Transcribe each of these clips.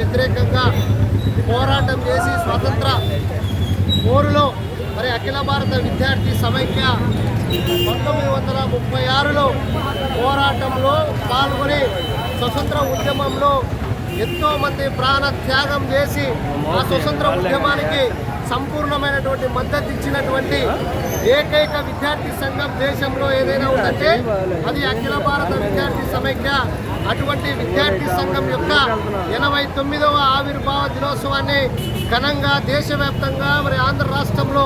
వ్యతిరేకంగా పోరాటం చేసి స్వతంత్ర పోరులో మరి అఖిల భారత విద్యార్థి సమైక్య 1936లో పోరాటంలో పాల్గొని స్వతంత్ర ఉద్యమంలో ఎంతోమంది ప్రాణ త్యాగం చేసి ఆ స్వతంత్ర ఉద్యమానికి సంపూర్ణమైనటువంటి మద్దతు ఇచ్చినటువంటి ఏకైక విద్యార్థి సంఘం దేశంలో ఏదైనా ఉందంటే అది అఖిల భారత విద్యార్థి సమైక్య. అటువంటి విద్యార్థి సంఘం యొక్క 89వ ఆవిర్భావ దినోత్సవాన్ని ఘనంగా దేశవ్యాప్తంగా మరి ఆంధ్ర రాష్ట్రంలో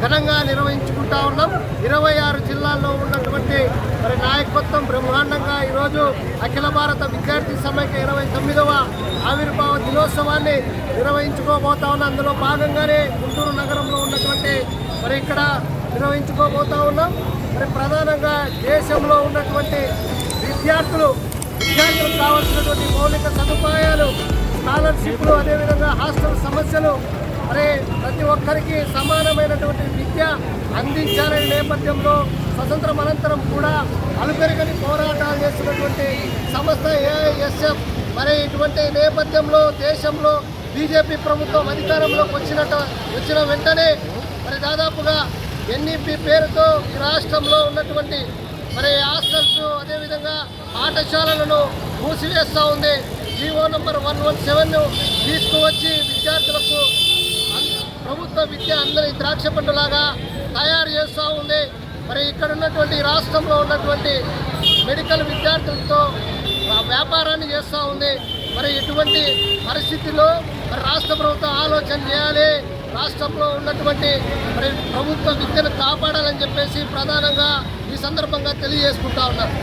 ఘనంగా నిర్వహించుకుంటా ఉన్నాం. 26 జిల్లాల్లో ఉన్నటువంటి మరి నాయకత్వం బ్రహ్మాండంగా ఈరోజు అఖిల భారత విద్యార్థి సమైక్య 29వ ఆవిర్భావ దినోత్సవాన్ని నిర్వహించుకోబోతా ఉన్నాం. అందులో భాగంగానే గుంటూరు నగరంలో ఉన్నటువంటి మరి ఇక్కడ నిర్వహించుకోబోతా ఉన్నాం. మరి ప్రధానంగా దేశంలో ఉన్నటువంటి విద్యార్థులకు కావాల్సినటువంటి మౌలిక సదుపాయాలు, స్కాలర్షిప్లు, అదేవిధంగా హాస్టల్ సమస్యలు, మరి ప్రతి ఒక్కరికి సమానమైనటువంటి విద్య అందించాలనే నేపథ్యంలో స్వతంత్రం అనంతరం కూడా అలుపెరగని పోరాటాలు చేస్తున్నటువంటి సంస్థ ఏఐఎస్ఎఫ్. మరి ఇటువంటి నేపథ్యంలో దేశంలో బీజేపీ ప్రభుత్వం అధికారంలోకి వచ్చిన వెంటనే మరి దాదాపుగా ఎన్ఈపీ పేరుతో ఈ రాష్ట్రంలో ఉన్నటువంటి మరి హాస్టల్స్, అదేవిధంగా పాఠశాలలను మూసివేస్తూ ఉంది. జీవో నంబర్ 117 తీసుకువచ్చి విద్యార్థులకు ప్రభుత్వ విద్య అందరి ద్రాక్ష పండులాగా తయారు చేస్తూ ఉంది. మరి ఇక్కడ ఉన్నటువంటి రాష్ట్రంలో ఉన్నటువంటి మెడికల్ విద్యార్థులతో వ్యాపారాన్ని చేస్తూ ఉంది. మరి ఇటువంటి పరిస్థితుల్లో మరి రాష్ట్ర ప్రభుత్వం ఆలోచన చేయాలి. రాష్ట్రంలో ఉన్నటువంటి మరి ప్రభుత్వ విద్యను కాపాడాలని చెప్పేసి ప్రధానంగా ఈ సందర్భంగా తెలియజేసుకుంటా ఉన్నారు.